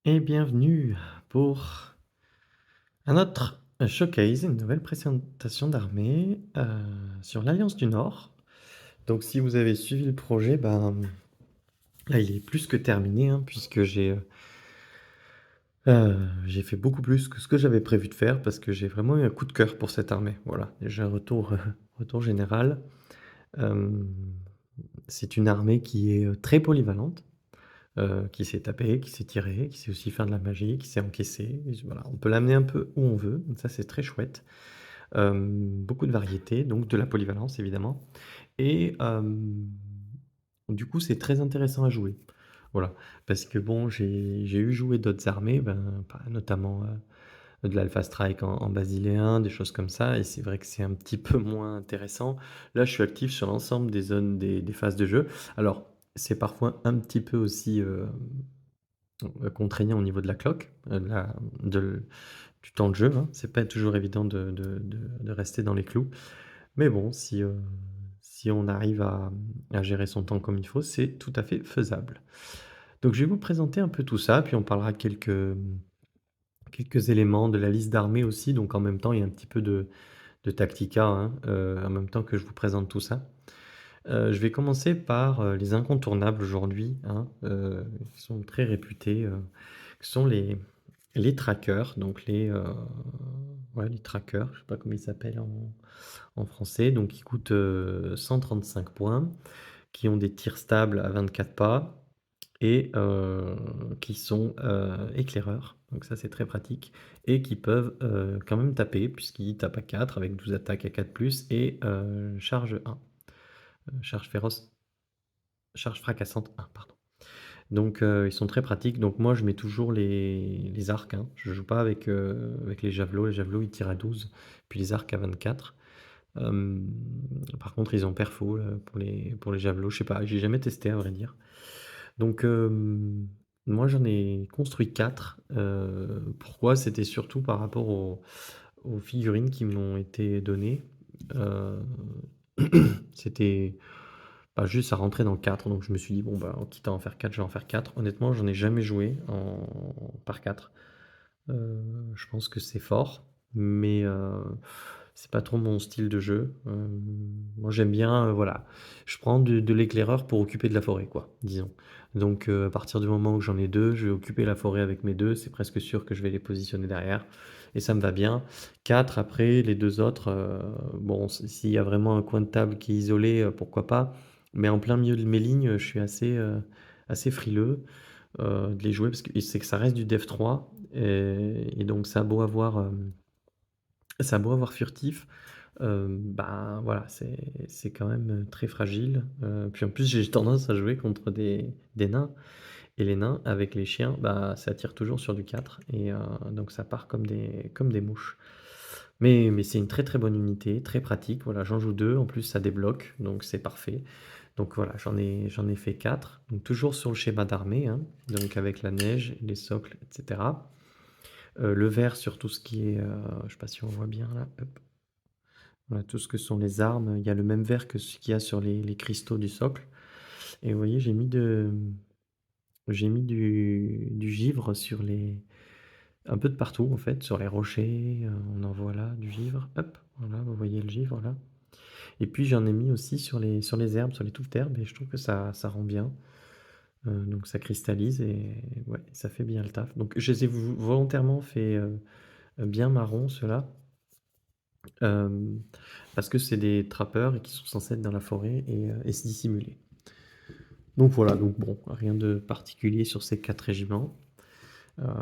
Et bienvenue pour un autre showcase, une nouvelle présentation d'armée sur l'Alliance du Nord. Donc si vous avez suivi le projet, là il est plus que terminé, hein, puisque j'ai fait beaucoup plus que ce que j'avais prévu de faire, parce que j'ai vraiment eu un coup de cœur pour cette armée. Voilà, déjà un retour, retour général. Euh, c'est une armée qui est très polyvalente. Qui sait taper, qui sait tirer, qui sait aussi faire de la magie, qui sait encaisser. Et voilà, on peut l'amener un peu où on veut, donc ça c'est très chouette. Beaucoup de variété, donc de la polyvalence évidemment. Et du coup, c'est très intéressant à jouer. Voilà, parce que bon, j'ai eu joué d'autres armées, notamment de l'Alpha Strike en basiléen, des choses comme ça, et c'est vrai que c'est un petit peu moins intéressant. Là, je suis actif sur l'ensemble des zones des phases de jeu. Alors, c'est parfois un petit peu aussi contraignant au niveau de la cloque, de du temps de jeu, hein. C'est pas toujours évident de rester dans les clous. Mais bon, si on arrive à gérer son temps comme il faut, c'est tout à fait faisable. Donc je vais vous présenter un peu tout ça, puis on parlera quelques éléments de la liste d'armées aussi. Donc en même temps, il y a un petit peu de tactica, hein, en même temps que je vous présente tout ça. Je vais commencer par les incontournables aujourd'hui, hein, qui sont très réputés, qui sont les trackers, donc ouais, les trackers, je sais pas comment ils s'appellent en français, donc qui coûtent 135 points, qui ont des tirs stables à 24 pas et qui sont éclaireurs, donc ça c'est très pratique, et qui peuvent quand même taper, puisqu'ils tapent à 4 avec 12 attaques à 4 plus et charge 1, charge féroce, charge fracassante 1, pardon. Donc ils sont très pratiques. Donc moi je mets toujours les arcs, hein. Je joue pas avec les javelots. Les javelots ils tirent à 12, puis les arcs à 24. Par contre ils ont perfo pour les javelots. Je sais pas, j'ai jamais testé à vrai dire. Donc moi j'en ai construit 4. Pourquoi? C'était surtout par rapport aux figurines qui m'ont été données. Euh, C'était pas juste à rentrer dans 4, donc je me suis dit, bon, bah, quitte à en faire 4, je vais en faire 4. Honnêtement, j'en ai jamais joué par 4. Je pense que c'est fort, mais c'est pas trop mon style de jeu. Moi, j'aime bien, voilà, je prends de l'éclaireur pour occuper de la forêt, quoi, disons. Donc, à partir du moment où j'en ai deux, je vais occuper la forêt avec mes deux, c'est presque sûr que je vais les positionner derrière, et ça me va bien. 4, après, les deux autres, bon, s'il y a vraiment un coin de table qui est isolé, pourquoi pas, mais en plein milieu de mes lignes, je suis assez frileux de les jouer parce que c'est que ça reste du Dev 3 et donc ça a beau avoir furtif, ben voilà, c'est quand même très fragile. Puis en plus, j'ai tendance à jouer contre des nains et les nains avec les chiens, bah ça tire toujours sur du 4 et donc ça part comme des mouches. Mais c'est une très très bonne unité, très pratique. Voilà, j'en joue deux, en plus ça débloque, donc c'est parfait. Donc voilà, j'en ai fait 4. Donc toujours sur le schéma d'armée, hein, donc avec la neige, les socles, etc. Le vert sur tout ce qui est, je sais pas si on voit bien là, hop. Voilà, tout ce que sont les armes. Il y a le même vert que ce qu'il y a sur les cristaux du socle. Et vous voyez, j'ai mis du givre sur un peu de partout en fait, sur les rochers. On en voit là du givre. Hop, voilà, vous voyez le givre là. Et puis j'en ai mis aussi sur les herbes, sur les touffes d'herbe, et je trouve que ça rend bien. Donc ça cristallise et ouais, ça fait bien le taf. Donc je les ai volontairement fait bien marron, ceux-là, euh, parce que c'est des trappeurs et qui sont censés être dans la forêt et se dissimuler. Donc voilà, donc bon, rien de particulier sur ces 4 régiments.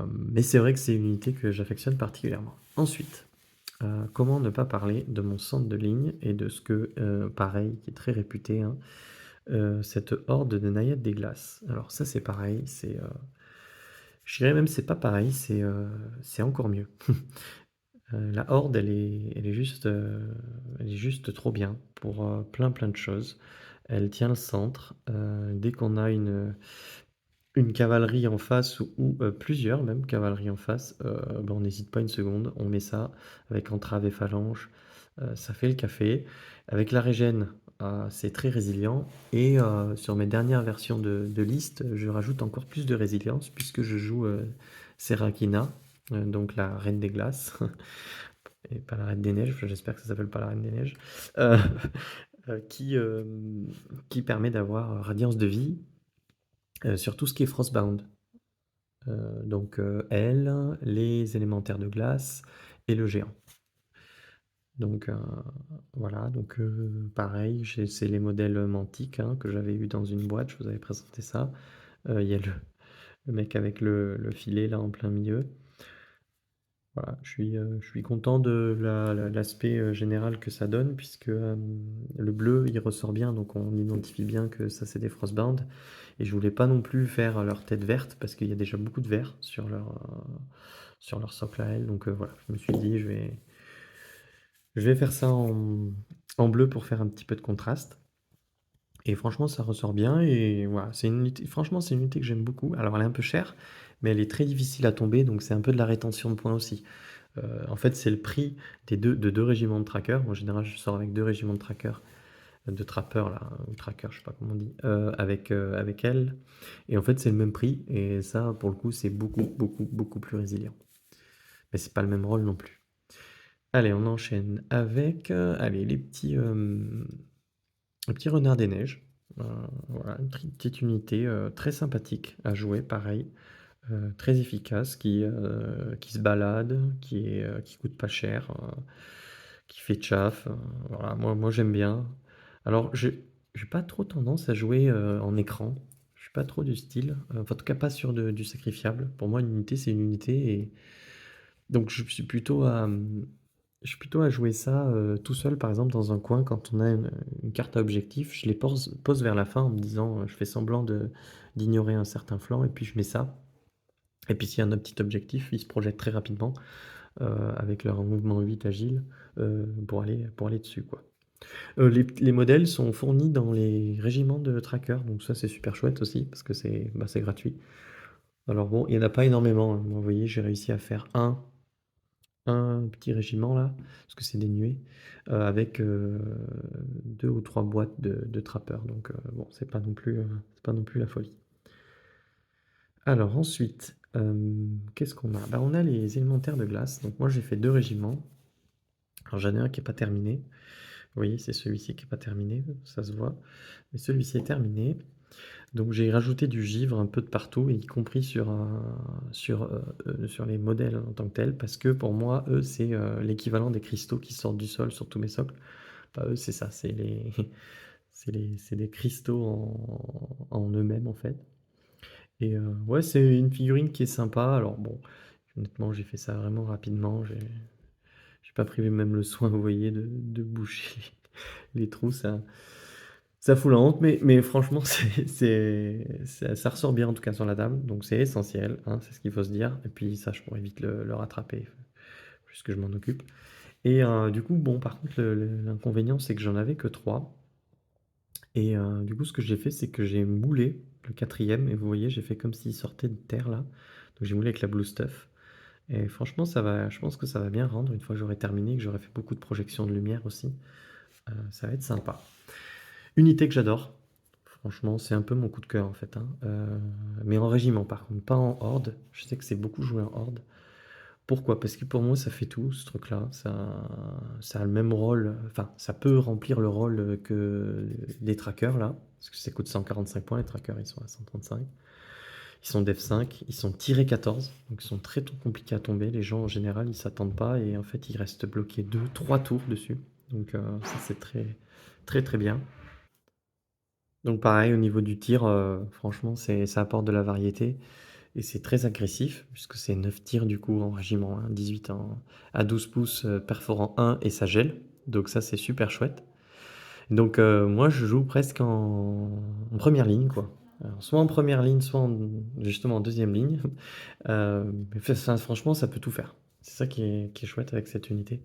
Mais c'est vrai que c'est une unité que j'affectionne particulièrement. Ensuite, comment ne pas parler de mon centre de ligne et de ce que, pareil, qui est très réputé, hein, cette horde de naïades des glaces. Alors ça c'est pareil, je dirais même c'est pas pareil, c'est encore mieux. La horde elle est juste trop bien pour plein de choses. Elle tient le centre. Dès qu'on a une cavalerie en face ou plusieurs même cavaleries en face, ben, on n'hésite pas une seconde, on met ça avec entrave et phalange, ça fait le café. Avec la régène, c'est très résilient et sur mes dernières versions de liste, je rajoute encore plus de résilience puisque je joue, Serrakina, donc la reine des glaces et pas la reine des neiges, j'espère que ça s'appelle pas la reine des neiges, heu qui, qui permet d'avoir radiance de vie, sur tout ce qui est Frostbound. Donc elle, les élémentaires de glace et le géant. Donc voilà, donc pareil, c'est les modèles Mantic, hein, que j'avais eu dans une boîte, je vous avais présenté ça. Il y a le mec avec le filet là en plein milieu. Voilà, je suis content de l'aspect général que ça donne, puisque le bleu il ressort bien, donc on identifie bien que ça c'est des Frostbound. Et je voulais pas non plus faire leur tête verte, parce qu'il y a déjà beaucoup de vert sur leur socle à elles. Donc voilà, je me suis dit, je vais faire ça en bleu pour faire un petit peu de contraste. Et franchement, ça ressort bien. Et voilà, c'est une unité, franchement, c'est une unité que j'aime beaucoup. Alors, elle est un peu chère, mais elle est très difficile à tomber, donc c'est un peu de la rétention de points aussi. En fait, c'est le prix de deux régiments de trackers. En général, je sors avec deux régiments de trackers, de trappeurs, là, ou trackers, je sais pas comment on dit, avec elle. Et en fait, c'est le même prix. Et ça, pour le coup, c'est beaucoup, beaucoup, beaucoup plus résilient. Mais c'est pas le même rôle non plus. Allez, on enchaîne avec allez, les petits renards des neiges. Voilà, une petite unité très sympathique à jouer, pareil. Très efficace, qui se balade, qui coûte pas cher, qui fait tchaf. Voilà, moi j'aime bien. Alors, j'ai pas trop tendance à jouer en écran. Je suis pas trop du style. Enfin, en tout cas, pas sur du sacrifiable. Pour moi, une unité, c'est une unité. Et donc, je suis plutôt à jouer ça tout seul, par exemple, dans un coin, quand on a une carte à objectif. Je les pose vers la fin en me disant, je fais semblant d'ignorer un certain flanc, et puis je mets ça. Et puis s'il y a un autre petit objectif, ils se projettent très rapidement avec leur mouvement 8 agile pour aller dessus, quoi. Les modèles sont fournis dans les régiments de trackers, donc ça c'est super chouette aussi parce que c'est gratuit. Alors bon, il n'y en a pas énormément, hein. Moi, vous voyez, j'ai réussi à faire un petit régiment là, parce que c'est des nuées, avec deux ou trois boîtes de trappeurs. Donc bon, c'est pas non plus la folie. Alors ensuite, qu'est-ce qu'on a? Bah, on a les élémentaires de glace. Donc moi j'ai fait deux régiments. Alors j'en ai un qui est pas terminé. Vous voyez, c'est celui-ci qui est pas terminé, ça se voit. Mais celui-ci est terminé. Donc j'ai rajouté du givre un peu de partout, y compris sur les modèles en tant que tels, parce que pour moi, eux, c'est l'équivalent des cristaux qui sortent du sol sur tous mes socles. Bah, eux, c'est ça, c'est des cristaux en eux-mêmes, en fait. Et ouais, c'est une figurine qui est sympa. Alors bon, honnêtement, j'ai fait ça vraiment rapidement. J'ai pas pris même le soin, vous voyez, de boucher les trous. Ça fout la honte, mais franchement, ça ressort bien en tout cas sur la table. Donc c'est essentiel, hein, c'est ce qu'il faut se dire. Et puis ça, je pourrais vite le rattraper, puisque je m'en occupe. Et du coup, bon, par contre, l'inconvénient, c'est que j'en avais que 3. Et du coup, ce que j'ai fait, c'est que j'ai moulé le quatrième. Et vous voyez, j'ai fait comme s'il sortait de terre là. Donc j'ai moulé avec la Blue Stuff. Et franchement, je pense que ça va bien rendre une fois que j'aurai terminé, que j'aurai fait beaucoup de projections de lumière aussi. Ça va être sympa. Unité que j'adore. Franchement, c'est un peu mon coup de cœur en fait, hein. Mais en régiment par contre, pas en horde. Je sais que c'est beaucoup joué en horde. Pourquoi? Parce que pour moi, ça fait tout, ce truc-là. Ça a le même rôle, enfin, ça peut remplir le rôle que les trackers là. Parce que ça coûte 145 points, les trackers ils sont à 135. Ils sont def 5, ils sont tirés 14, donc ils sont très compliqués à tomber. Les gens en général ils s'attendent pas et en fait ils restent bloqués 2, 3 tours dessus. Donc ça c'est très très très bien. Donc pareil au niveau du tir, franchement ça apporte de la variété et c'est très agressif puisque c'est 9 tirs du coup en régiment, hein, 18 à 12 pouces perforant 1 et ça gèle. Donc ça c'est super chouette. Donc moi je joue presque en première ligne quoi. Alors, soit en première ligne, soit justement en deuxième ligne. Mais franchement, ça peut tout faire. C'est ça qui est chouette avec cette unité.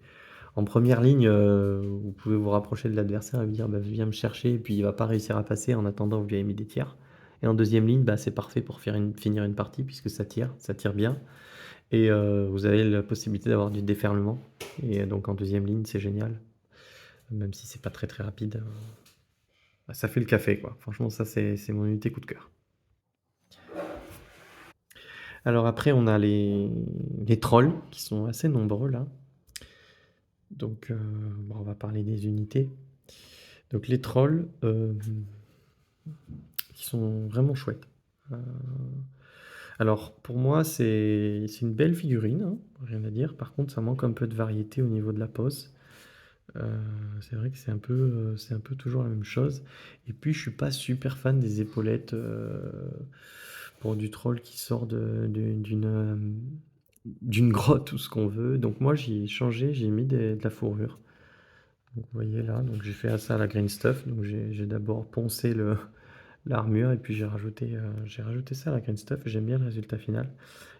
En première ligne, vous pouvez vous rapprocher de l'adversaire et lui dire bah, viens me chercher, et puis il va pas réussir à passer en attendant vous lui avez mis des tirs. Et en deuxième ligne, bah, c'est parfait pour finir une partie puisque ça tire bien. Et vous avez la possibilité d'avoir du déferlement. Et donc en deuxième ligne, c'est génial. Même si c'est pas très très rapide. ça fait le café, quoi. Franchement, ça, c'est mon unité coup de cœur. Alors après, on a les trolls qui sont assez nombreux là. Donc, bon, on va parler des unités. Donc les trolls, qui sont vraiment chouettes. Heu, alors pour moi, c'est une belle figurine, hein, rien à dire. Par contre, ça manque un peu de variété au niveau de la pose. Heu, c'est vrai que c'est un peu toujours la même chose et puis je suis pas super fan des épaulettes, pour du troll qui sort d'une grotte ou ce qu'on veut. Donc moi, j'ai changé, j'ai mis de la fourrure. Donc vous voyez là, donc j'ai fait ça à la green stuff. Donc j'ai d'abord poncé l'armure et puis j'ai rajouté ça à la green stuff et j'aime bien le résultat final.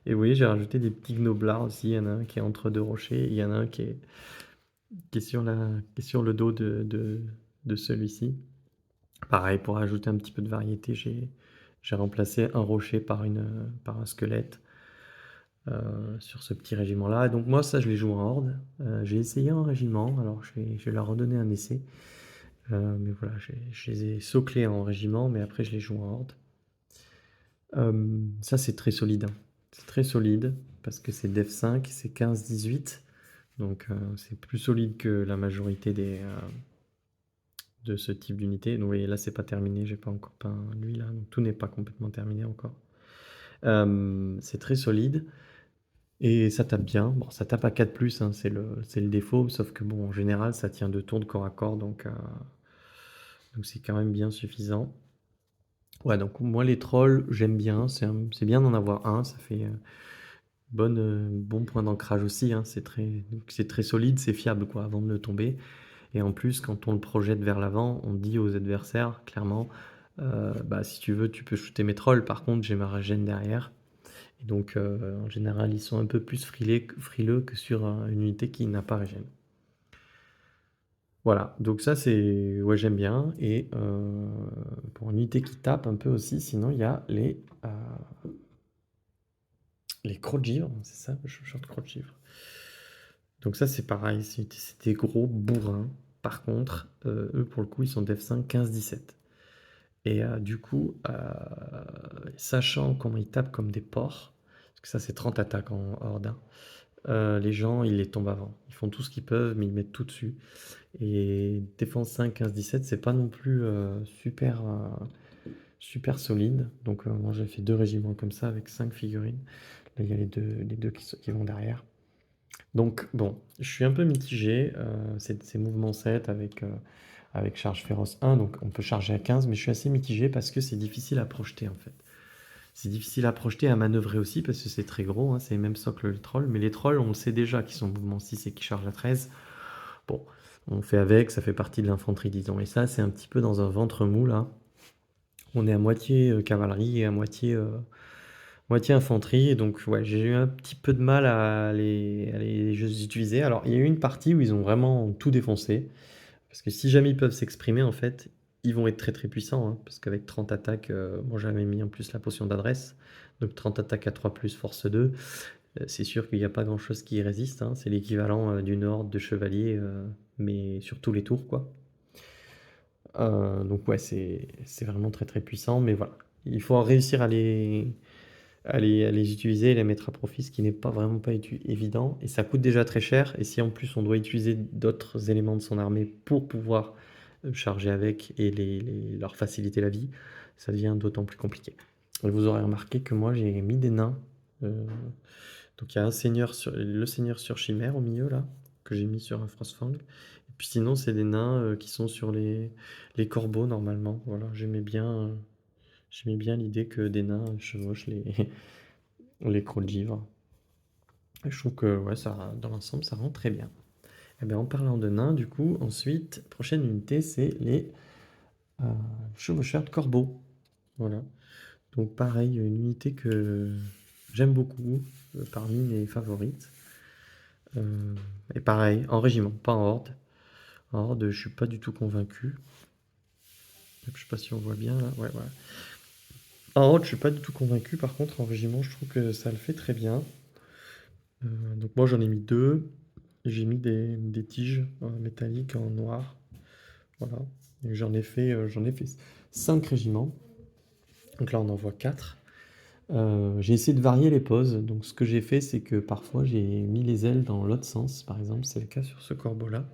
Et vous voyez, j'ai rajouté des petits gnoblards aussi. Il y en a un qui est entre deux rochers et il y en a un qui est qui est sur le dos de celui-ci. Pareil, pour ajouter un petit peu de variété, j'ai remplacé un rocher par un squelette sur ce petit régiment-là. Et donc moi, ça, je les joue en horde. J'ai essayé en régiment, alors je vais leur redonner un essai. Mais voilà, je les ai soclés en régiment, mais après, je les joue en horde. Ça, c'est très solide, hein. C'est très solide parce que c'est Def 5, c'est 15-18. Donc, c'est plus solide que la majorité de ce type d'unité. Donc, vous voyez, là, c'est pas terminé. J'ai pas encore peint lui là. Donc, tout n'est pas complètement terminé encore. C'est très solide et ça tape bien. Bon, ça tape à 4 plus, hein, c'est le défaut. Sauf que, bon, en général, ça tient 2 tours de corps à corps. Donc c'est quand même bien suffisant. Ouais, donc moi, les trolls, j'aime bien. C'est bien d'en avoir un. Ça fait bon point d'ancrage aussi, hein. C'est très solide, c'est fiable, quoi, avant de le tomber. Et en plus, quand on le projette vers l'avant, on dit aux adversaires, clairement, bah, si tu veux, tu peux shooter mes trolls. Par contre, j'ai ma régène derrière. Et donc, en général, ils sont un peu plus frileux que sur une unité qui n'a pas régène. Voilà, donc ça, c'est... Ouais, j'aime bien. Et pour une unité qui tape un peu aussi, sinon, il y a les crocs de givre, c'est ça, le short crocs de givre. Donc ça, c'est pareil, c'est des gros bourrins. Par contre, eux, pour le coup, ils sont def 5, 15, 17. Et du coup, sachant comment ils tapent comme des porcs, parce que ça, c'est 30 attaques en horde, hein, les gens, ils les tombent avant. Ils font tout ce qu'ils peuvent, mais ils mettent tout dessus. Et défense 5, 15, 17, c'est pas non plus super solide. Donc moi, j'ai fait deux régiments comme ça avec 5 figurines. Là, il y a les deux qui vont derrière. Donc bon, je suis un peu mitigé. C'est mouvement 7 avec charge féroce 1, donc on peut charger à 15, mais je suis assez mitigé parce que c'est difficile à projeter en fait. C'est difficile à projeter, à manœuvrer aussi parce que c'est très gros, hein, c'est les mêmes socles que les trolls, mais les trolls, on le sait déjà qu'ils sont mouvement 6 et qui chargent à 13. Bon, on fait avec, ça fait partie de l'infanterie, disons. Et ça, c'est un petit peu dans un ventre mou là. On est à moitié cavalerie et à moitié infanterie, et donc ouais, j'ai eu un petit peu de mal à les utiliser. Alors, il y a eu une partie où ils ont vraiment tout défoncé, parce que si jamais ils peuvent s'exprimer, en fait, ils vont être très très puissants, hein, parce qu'avec 30 attaques, moi j'avais mis en plus la potion d'adresse, donc 30 attaques à 3 plus force 2, c'est sûr qu'il n'y a pas grand chose qui y résiste, hein, c'est l'équivalent d'une horde de chevaliers, mais sur tous les tours, quoi. Donc ouais, c'est vraiment très très puissant, mais voilà. Il faut réussir à les utiliser et les mettre à profit, ce qui n'est pas vraiment pas évident. Et ça coûte déjà très cher. Et si en plus on doit utiliser d'autres éléments de son armée pour pouvoir charger avec et leur faciliter la vie, ça devient d'autant plus compliqué. Et vous aurez remarqué que moi j'ai mis des nains. Euh, donc il y a le seigneur sur Chimère au milieu là, que j'ai mis sur un Frostfang. Et puis sinon c'est des nains qui sont sur les corbeaux normalement. Voilà, j'aimais bien l'idée que des nains chevauchent les crocs de givre. Et je trouve que ouais, ça, dans l'ensemble, ça rend très bien. Et bien, en parlant de nains, du coup, ensuite, prochaine unité, c'est les euh, chevaucheurs de corbeaux. Voilà. Donc pareil, une unité que j'aime beaucoup, parmi mes favorites. Euh, et pareil, en régiment, pas en horde. En horde, je suis pas du tout convaincu. Je sais pas si on voit bien là. Ouais, voilà. En horde, je suis pas du tout convaincu. Par contre, en régiment, je trouve que ça le fait très bien. Donc moi, j'en ai mis deux. J'ai mis des tiges métalliques en noir. Voilà. J'en ai fait 5 régiments. Donc là, on en voit 4. J'ai essayé de varier les poses. Donc ce que j'ai fait, c'est que parfois j'ai mis les ailes dans l'autre sens. Par exemple, c'est le cas sur ce corbeau-là.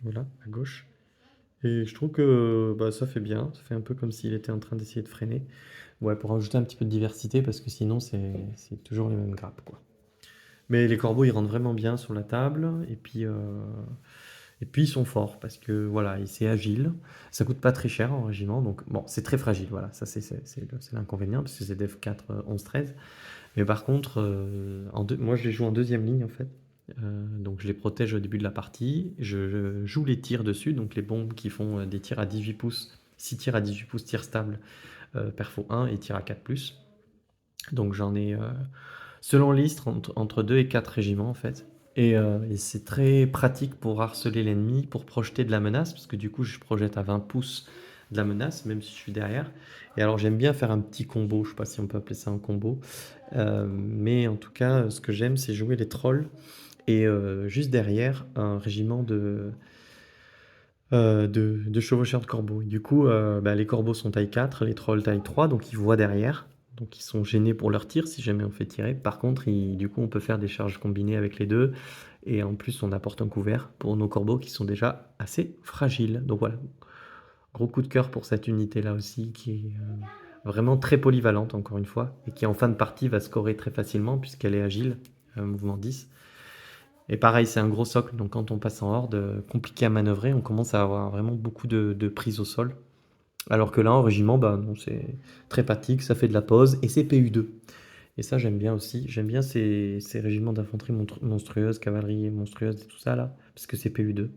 Voilà, à gauche. Et je trouve que bah, ça fait bien. Ça fait un peu comme s'il était en train d'essayer de freiner. Ouais, pour rajouter un petit peu de diversité, parce que sinon c'est toujours les mêmes grappes, quoi. Mais les corbeaux, ils rentrent vraiment bien sur la table. Et puis ils sont forts parce que voilà, c'est agile. Ça coûte pas très cher en régiment, donc bon, c'est très fragile. Voilà, ça c'est l'inconvénient parce que c'est Def 4 11 13. Mais par contre, moi je les joue en deuxième ligne en fait. Donc je les protège au début de la partie. Je joue les tirs dessus, donc les bombes qui font des tirs à 18 pouces. 6 tirs à 18 pouces, tir stable, perfo 1 et tir à 4 plus. Donc j'en ai selon l'Istre, entre 2 et 4 régiments en fait. Et c'est très pratique pour harceler l'ennemi, pour projeter de la menace, parce que du coup je projette à 20 pouces de la menace, même si je suis derrière. Et alors j'aime bien faire un petit combo, je sais pas si on peut appeler ça un combo. Mais en tout cas, ce que j'aime, c'est jouer les trolls. Et juste derrière, un régiment de chevaucheurs de corbeaux. Et du coup, bah, les corbeaux sont taille 4, les trolls taille 3, donc ils voient derrière. Donc ils sont gênés pour leur tir si jamais on fait tirer. Par contre, du coup, on peut faire des charges combinées avec les deux. Et en plus, on apporte un couvert pour nos corbeaux qui sont déjà assez fragiles. Donc voilà, gros coup de cœur pour cette unité-là aussi, qui est vraiment très polyvalente, encore une fois, et qui en fin de partie va scorer très facilement puisqu'elle est agile, mouvement 10. Et pareil, c'est un gros socle, donc quand on passe en horde, compliqué à manœuvrer, on commence à avoir vraiment beaucoup de prise au sol. Alors que là, en régiment, bah non, c'est très pratique, ça fait de la pause, et c'est PU2. Et ça, j'aime bien aussi. J'aime bien ces régiments d'infanterie monstrueuse, cavalerie monstrueuse et tout ça, là, parce que c'est PU2.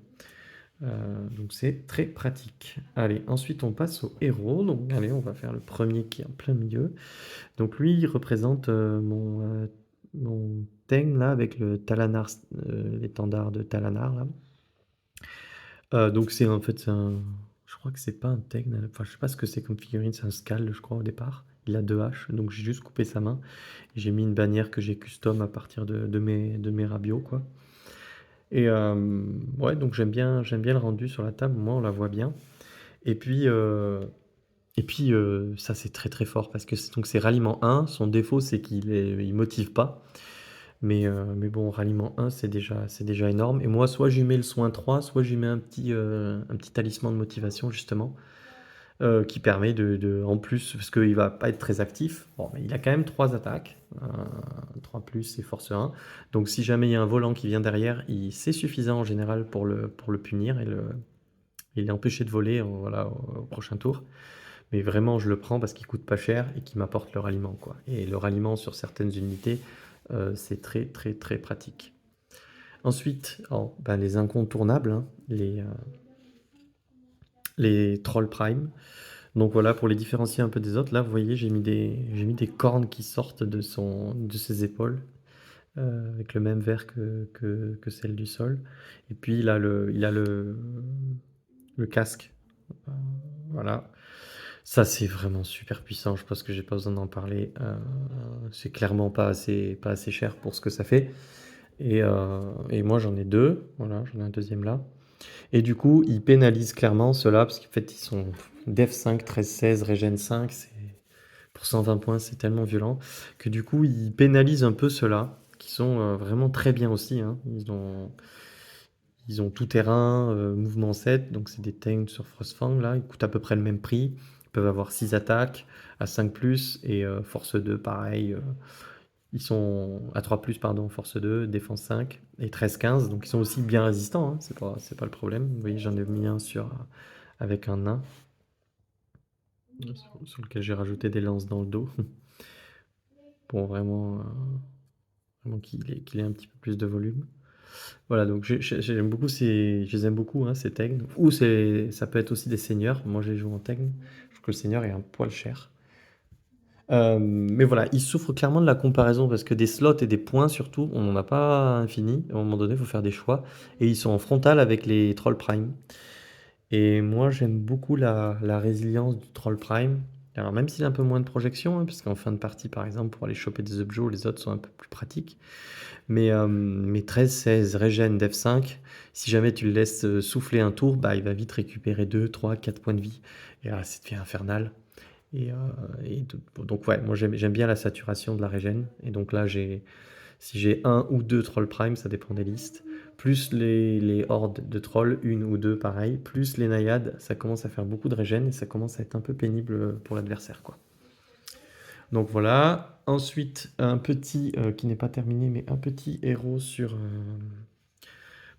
Donc c'est très pratique. Allez, ensuite on passe au héros. Donc allez, on va faire le premier qui est en plein milieu. Donc lui, il représente mon Teng là avec le Talanar, l'étendard de Talanar là. Donc c'est en fait je crois que c'est pas un Teng. Enfin, je sais pas ce que c'est comme figurine. C'est un Skald, je crois au départ. Il a 2 haches, donc j'ai juste coupé sa main. Et j'ai mis une bannière que j'ai custom à partir de mes rabios quoi. Et ouais, donc j'aime bien le rendu sur la table. Moi, on la voit bien. Et puis, ça c'est très très fort parce que c'est ralliement 1. Son défaut c'est il motive pas. Mais bon, ralliement 1 c'est déjà énorme. Et moi, soit je lui mets le soin 3, soit je lui mets un petit talisman de motivation justement, qui permet en plus, parce qu'il va pas être très actif, bon, mais il a quand même 3 attaques, 3 plus et force 1. Donc si jamais il y a un volant qui vient derrière, c'est suffisant en général pour le punir et l'empêcher de voler voilà, au prochain tour. Mais vraiment, je le prends parce qu'il coûte pas cher et qu'il m'apporte le ralliement, quoi. Et le ralliement sur certaines unités, c'est très très très pratique. Ensuite, ben, les incontournables, hein, les Troll Prime. Donc voilà, pour les différencier un peu des autres, là, vous voyez, j'ai mis des cornes qui sortent de ses épaules, avec le même vert que celle du sol. Et puis il a le casque. Euh, voilà. Ça, c'est vraiment super puissant. Je pense que j'ai pas besoin d'en parler. C'est clairement pas assez cher pour ce que ça fait. Et moi, j'en ai deux. Voilà, j'en ai un deuxième là. Et du coup, ils pénalisent clairement ceux-là parce qu'en fait, ils sont Def 5, 13, 16, Regen 5. Pour 120 points, c'est tellement violent que du coup, ils pénalisent un peu ceux-là qui sont vraiment très bien aussi, hein. Ils ont tout terrain, mouvement 7, donc c'est des tanks sur Frostfang là, ils coûtent à peu près le même prix. Ils peuvent avoir 6 attaques à 5 plus et force 2 pareil. Ils sont à 3 plus, pardon, force 2, défense 5 et 13-15, donc ils sont aussi bien résistants, hein, c'est pas le problème. Vous voyez, j'en ai mis un avec un nain sur lequel j'ai rajouté des lances dans le dos pour vraiment qu'il ait un petit peu plus de volume. Voilà, donc j'aime beaucoup je les aime beaucoup, hein, ces Tegn. Ou ça peut être aussi des seigneurs. Moi, je les joue en Tegn. Je trouve que le seigneur est un poil cher. Mais voilà, ils souffrent clairement de la comparaison parce que des slots et des points, surtout, on n'en a pas infini. À un moment donné, il faut faire des choix. Et ils sont en frontal avec les Troll Prime. Et moi, j'aime beaucoup la résilience du Troll Prime. Alors même s'il a un peu moins de projection, hein, parce qu'en fin de partie, par exemple, pour aller choper des objets, les autres sont un peu plus pratiques. Mais 13-16 régène d'F5, si jamais tu le laisses souffler un tour, bah, il va vite récupérer 2, 3, 4 points de vie. Et là, ça devient infernal. Et, euh, donc ouais, moi j'aime bien la saturation de la régène. Et donc là, si j'ai un ou deux trolls prime, ça dépend des listes, plus les hordes de trolls, une ou deux pareil, plus les naïades, ça commence à faire beaucoup de régène et ça commence à être un peu pénible pour l'adversaire, quoi. Donc voilà. Ensuite, un petit qui n'est pas terminé, mais un petit héros sur.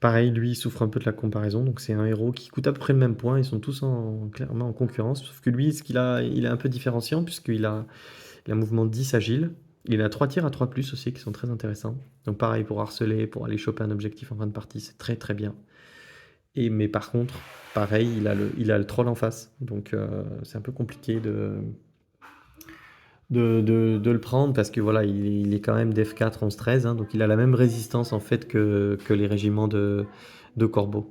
Pareil, lui, il souffre un peu de la comparaison. Donc c'est un héros qui coûte à peu près le même point. Ils sont tous clairement en concurrence. Sauf que lui, il est un peu différenciant il a un mouvement de 10 agile. Il a 3 tirs à 3 plus aussi qui sont très intéressants. Donc pareil, pour harceler, pour aller choper un objectif en fin de partie, c'est très très bien. Mais par contre, pareil, il a le troll en face. Donc c'est un peu compliqué de le prendre parce que voilà, il est quand même def 4 11-13, hein, donc il a la même résistance en fait que les régiments de corbeaux.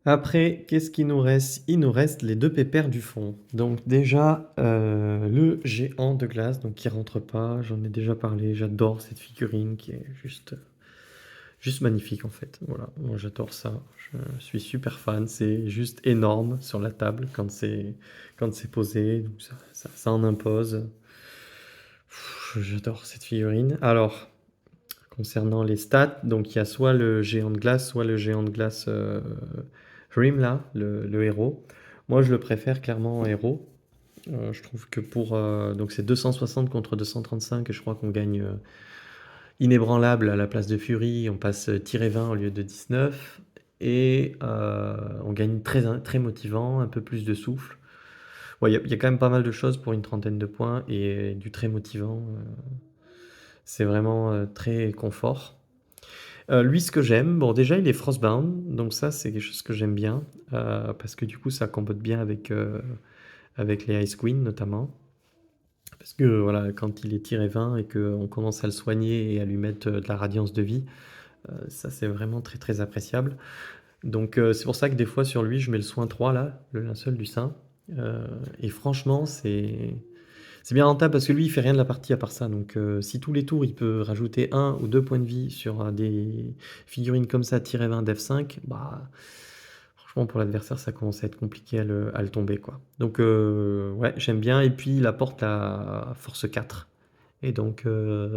Après, qu'est-ce qu'il nous reste? Il nous reste les deux pépères du fond. Donc déjà, le géant de glace, donc qui rentre pas, j'en ai déjà parlé, j'adore cette figurine qui est juste magnifique en fait. Voilà, moi j'adore ça. Je suis super fan. C'est juste énorme sur la table quand c'est posé. Donc ça en impose. J'adore cette figurine. Alors, concernant les stats, donc il y a soit le géant de glace, soit le géant de glace Rim là, le héros. Moi je le préfère clairement en héros. Je trouve que donc c'est 260 contre 235 et je crois qu'on gagne inébranlable à la place de Fury, on passe tiré 20 au lieu de 19 et on gagne très, très motivant, un peu plus de souffle. Ouais, il y a quand même pas mal de choses pour une trentaine de points et du très motivant. C'est vraiment très confort. Lui, ce que j'aime, bon, déjà, il est Frostbound, donc ça, c'est quelque chose que j'aime bien, parce que du coup, ça combote bien avec les Ice Queen, notamment. Parce que voilà, quand il est tiré 20 et qu'on commence à le soigner et à lui mettre de la radiance de vie, ça c'est vraiment très très appréciable. Donc c'est pour ça que des fois sur lui je mets le soin 3 là, le linceul du sein. Et franchement c'est bien rentable parce que lui il fait rien de la partie à part ça. Donc si tous les tours il peut rajouter un ou deux points de vie sur des figurines comme ça, tiré 20 d'F5, bah franchement, pour l'adversaire, ça commence à être compliqué à le tomber, quoi. Donc, ouais, j'aime bien. Et puis, il apporte la force 4. Et donc,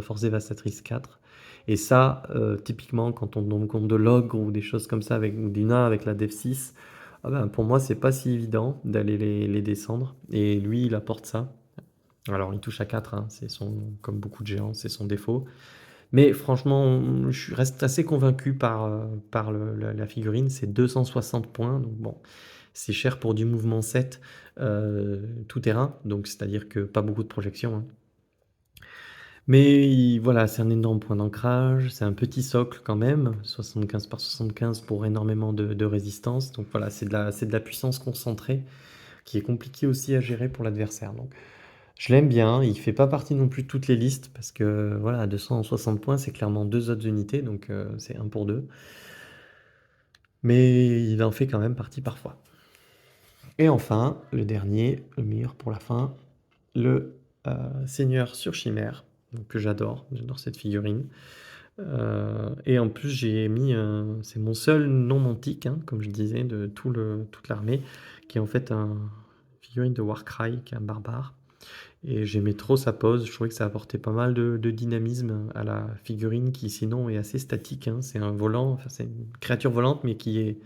force dévastatrice 4. Et ça, typiquement, quand on tombe contre de l'ogre ou des choses comme ça, ou des nains avec la def 6, ah ben, pour moi, c'est pas si évident d'aller les descendre. Et lui, il apporte ça. Alors, il touche à 4, hein, comme beaucoup de géants, c'est son défaut. Mais franchement, je reste assez convaincu par la figurine. C'est 260 points. Donc bon, c'est cher pour du mouvement 7 tout terrain. Donc c'est-à-dire que pas beaucoup de projection, hein. Mais voilà, c'est un énorme point d'ancrage. C'est un petit socle quand même. 75 par 75 pour énormément de résistance. Donc voilà, c'est de la puissance concentrée qui est compliqué aussi à gérer pour l'adversaire. Donc je l'aime bien, il fait pas partie non plus de toutes les listes parce que voilà, 260 points, c'est clairement deux autres unités, donc c'est un pour deux. Mais il en fait quand même partie parfois. Et enfin, le dernier, le meilleur pour la fin, le Seigneur sur Chimère, donc, que j'adore cette figurine. Et en plus, c'est mon seul non mantique, hein, comme je disais, de toute l'armée, qui est en fait un figurine de Warcry, qui est un barbare. Et j'aimais trop sa pose, je trouvais que ça apportait pas mal de dynamisme à la figurine qui sinon est assez statique, hein. C'est un volant, enfin c'est une créature volante mais qui est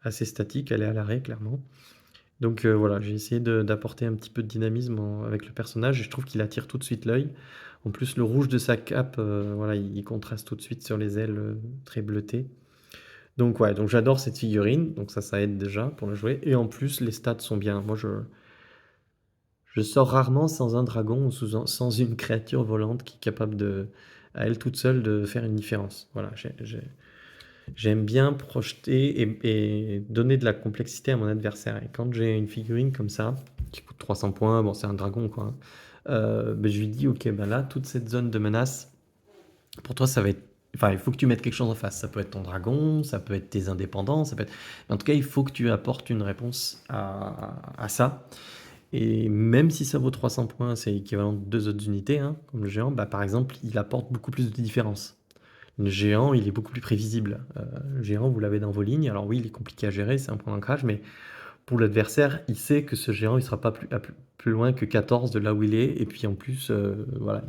assez statique, elle est à l'arrêt clairement. Donc voilà, j'ai essayé d'apporter un petit peu de dynamisme avec le personnage et je trouve qu'il attire tout de suite l'œil. En plus le rouge de sa cape, voilà, il contraste tout de suite sur les ailes très bleutées. Donc ouais, donc j'adore cette figurine, donc ça aide déjà pour la jouer. Et en plus les stats sont bien. Moi je sors rarement sans un dragon ou sans une créature volante qui est capable à elle toute seule de faire une différence. Voilà, j'aime bien projeter et donner de la complexité à mon adversaire. Et quand j'ai une figurine comme ça, qui coûte 300 points, bon c'est un dragon quoi, hein, ben, je lui dis ok, ben là, toute cette zone de menace, pour toi ça va être enfin, il faut que tu mettes quelque chose en face. Ça peut être ton dragon, ça peut être tes indépendants, ça peut être mais en tout cas, il faut que tu apportes une réponse à ça et même si ça vaut 300 points, c'est équivalent de 2 autres unités, hein, comme le géant, bah, par exemple, il apporte beaucoup plus de différence. Le géant, il est beaucoup plus prévisible. Le géant, vous l'avez dans vos lignes. Alors oui, il est compliqué à gérer, c'est un point d'ancrage, mais pour l'adversaire, il sait que ce géant, il sera pas plus loin que 14 de là où il est. Et puis en plus, voilà,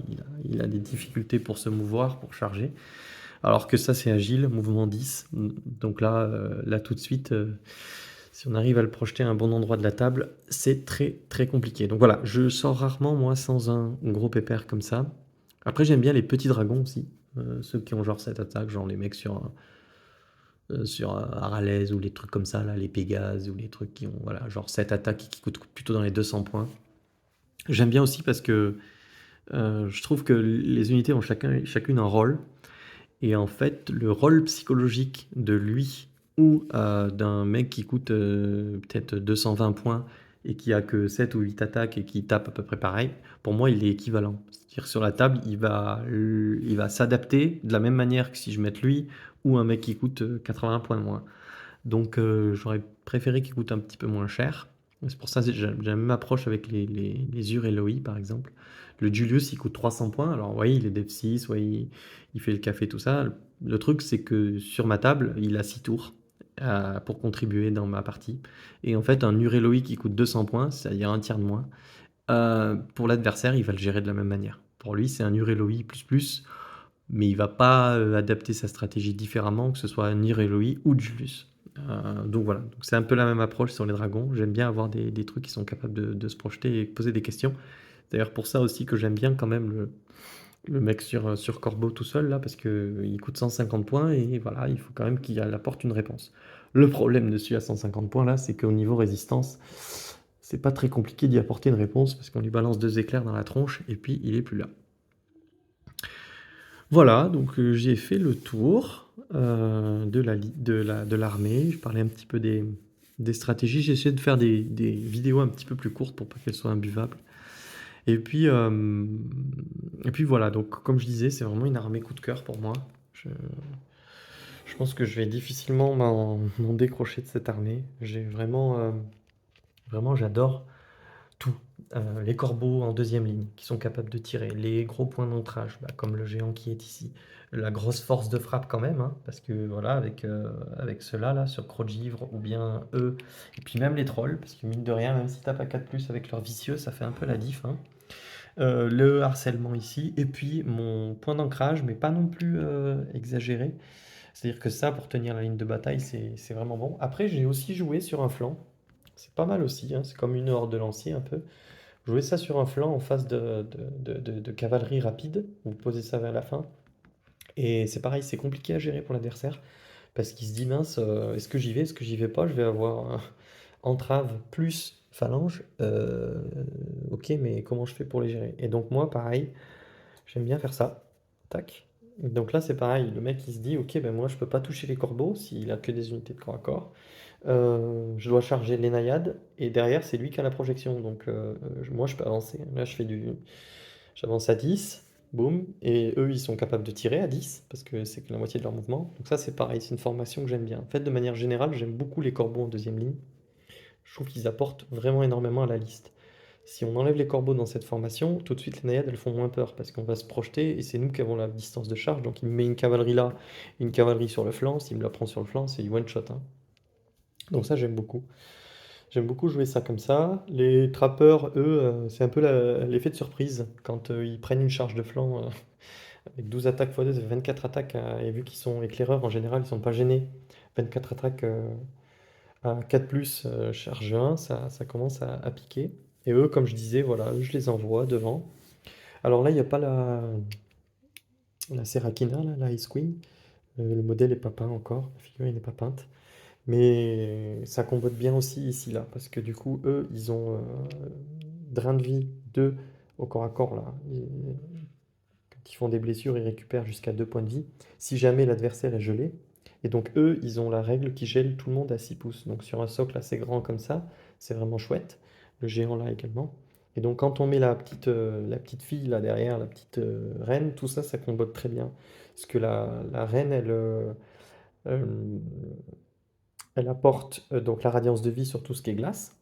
il a des difficultés pour se mouvoir, pour charger. Alors que ça, c'est agile, mouvement 10. Donc là, là tout de suite, si on arrive à le projeter à un bon endroit de la table, c'est très très compliqué. Donc voilà, je sors rarement moi sans un gros pépère comme ça. Après, j'aime bien les petits dragons aussi, ceux qui ont genre cette attaque, genre les mecs sur Aralez ou les trucs comme ça, là, les Pégases ou les trucs qui ont voilà, genre cette attaque qui coûte plutôt dans les 200 points. J'aime bien aussi parce que je trouve que les unités ont chacune un rôle. Et en fait, le rôle psychologique de lui ou d'un mec qui coûte peut-être 220 points et qui a que 7 ou 8 attaques et qui tape à peu près pareil, pour moi, il est équivalent. C'est-à-dire sur la table, il va s'adapter de la même manière que si je mette lui ou un mec qui coûte 80 points de moins. Donc j'aurais préféré qu'il coûte un petit peu moins cher. C'est pour ça que j'ai la même approche avec les Ur et Loi, par exemple. Le Julius, il coûte 300 points. Alors, vous voyez, il est Dev 6, ouais, il fait le café, tout ça. Le truc, c'est que sur ma table, il a 6 tours pour contribuer dans ma partie. Et en fait, un Ur et Loi qui coûte 200 points, c'est-à-dire un tiers de moins, pour l'adversaire, il va le gérer de la même manière. Pour lui, c'est un Ur et Loi plus, mais il va pas adapter sa stratégie différemment, que ce soit un Ur et Loi ou Julius. Donc voilà, donc c'est un peu la même approche sur les dragons. J'aime bien avoir des trucs qui sont capables de se projeter et poser des questions. D'ailleurs, pour ça aussi que j'aime bien quand même le mec sur Corbeau tout seul, là, parce qu'il coûte 150 points et voilà, il faut quand même qu'il apporte une réponse. Le problème dessus à 150 points, là, c'est qu'au niveau résistance, c'est pas très compliqué d'y apporter une réponse parce qu'on lui balance 2 éclairs dans la tronche et puis il est plus là. Voilà, donc j'ai fait le tour de l'armée. Je parlais un petit peu des stratégies. J'ai essayé de faire des vidéos un petit peu plus courtes pour pas qu'elles soient imbuvables. Et puis, voilà, donc comme je disais, c'est vraiment une armée coup de cœur pour moi. Je, je pense que je vais difficilement m'en décrocher de cette armée. J'ai vraiment, vraiment, j'adore tout. Les corbeaux en deuxième ligne, qui sont capables de tirer. Les gros points d'ancrage, bah, comme le géant qui est ici. La grosse force de frappe quand même, hein, parce que voilà, avec ceux-là, là, sur Crogivre, ou bien eux, et puis même les trolls, parce que mine de rien, même si t'as pas 4+, avec leur vicieux, ça fait un peu la diff, hein. Le harcèlement ici, et puis mon point d'ancrage, mais pas non plus exagéré. C'est-à-dire que ça, pour tenir la ligne de bataille, c'est vraiment bon. Après, j'ai aussi joué sur un flanc. C'est pas mal aussi, hein, c'est comme une horde de lancier un peu. Jouer ça sur un flanc en face de cavalerie rapide, vous posez ça vers la fin. Et c'est pareil, c'est compliqué à gérer pour l'adversaire, parce qu'il se dit, mince, est-ce que j'y vais, est-ce que j'y vais pas, je vais avoir entrave plus phalange. Ok, mais comment je fais pour les gérer? Et donc moi, pareil, j'aime bien faire ça. Tac. Donc là, c'est pareil, le mec il se dit, ok, ben moi je peux pas toucher les corbeaux s'il a que des unités de corps à corps. Je dois charger les naïades et derrière c'est lui qui a la projection. Donc moi je peux avancer. Là j'avance à 10, boum, et eux ils sont capables de tirer à 10 parce que c'est que la moitié de leur mouvement. Donc ça c'est pareil, c'est une formation que j'aime bien. En fait, de manière générale, j'aime beaucoup les corbeaux en deuxième ligne. Je trouve qu'ils apportent vraiment énormément à la liste. Si on enlève les corbeaux dans cette formation, tout de suite les naïades elles font moins peur parce qu'on va se projeter et c'est nous qui avons la distance de charge. Donc il me met une cavalerie là, une cavalerie sur le flanc. S'il me la prend sur le flanc, c'est du one shot, hein. Donc ça j'aime beaucoup. J'aime beaucoup jouer ça comme ça. Les trappeurs, eux, c'est un peu l'effet de surprise. Quand ils prennent une charge de flanc avec 12 attaques x 2, ça fait 24 attaques. Et vu qu'ils sont éclaireurs, en général, ils sont pas gênés. 24 attaques à 4 charge 1, ça commence à piquer. Et eux, comme je disais, voilà, eux, je les envoie devant. Alors là, il n'y a pas la Serrakina, là, la Ice Queen. Le modèle n'est pas peint encore, la figurine n'est pas peinte. Mais ça combote bien aussi ici, là, parce que du coup, eux, ils ont drain de vie 2 au corps à corps, là. Quand ils font des blessures, ils récupèrent jusqu'à 2 points de vie, si jamais l'adversaire est gelé. Et donc, eux, ils ont la règle qui gèle tout le monde à 6 pouces. Donc, sur un socle assez grand comme ça, c'est vraiment chouette. Le géant, là, également. Et donc quand on met la petite fille là derrière, la petite reine, tout ça, ça combote très bien. Parce que la reine, euh, elle apporte donc la radiance de vie sur tout ce qui est glace.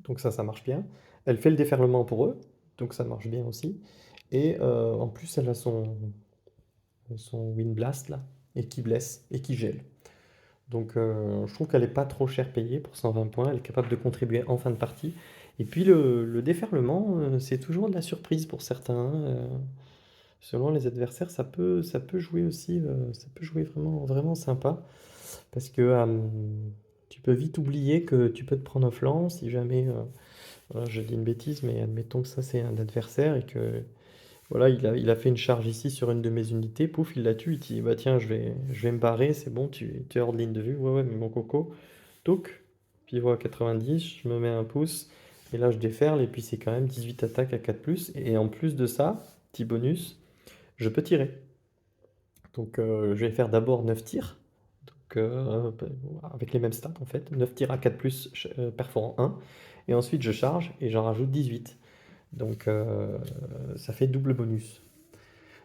Donc ça marche bien. Elle fait le déferlement pour eux, donc ça marche bien aussi. Et en plus, elle a son Wind Blast là, et qui blesse, et qui gèle. Donc je trouve qu'elle est pas trop cher payée pour 120 points, elle est capable de contribuer en fin de partie. Et puis le déferlement, c'est toujours de la surprise pour certains, hein, selon les adversaires, ça peut jouer aussi, ça peut jouer vraiment, vraiment sympa. Parce que tu peux vite oublier que tu peux te prendre un flanc si jamais, voilà, je dis une bêtise, mais admettons que ça c'est un adversaire et que voilà, il a fait une charge ici sur une de mes unités, pouf, il la tue, il dit bah tiens, je vais me barrer, c'est bon, tu es hors de ligne de vue, ouais, ouais, mais mon coco, toc, pivot à 90, je me mets un pouce, et là je déferle, et puis c'est quand même 18 attaques à 4+, et en plus de ça, petit bonus, je peux tirer. Donc je vais faire d'abord 9 tirs, donc, avec les mêmes stats en fait, 9 tirs à 4+, perforant 1, et ensuite je charge, et j'en rajoute 18. Donc ça fait double bonus.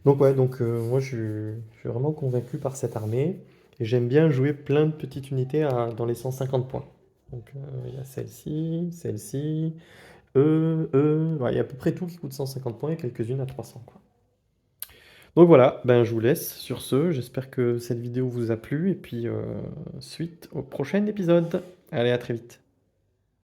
Donc ouais, donc moi je suis vraiment convaincu par cette armée et j'aime bien jouer plein de petites unités dans les 150 points. Donc il y a celle-ci, celle-ci, ouais, il y a à peu près tout qui coûte 150 points et quelques-unes à 300 quoi. Donc voilà, ben je vous laisse sur ce. J'espère que cette vidéo vous a plu et puis suite au prochain épisode. Allez, à très vite.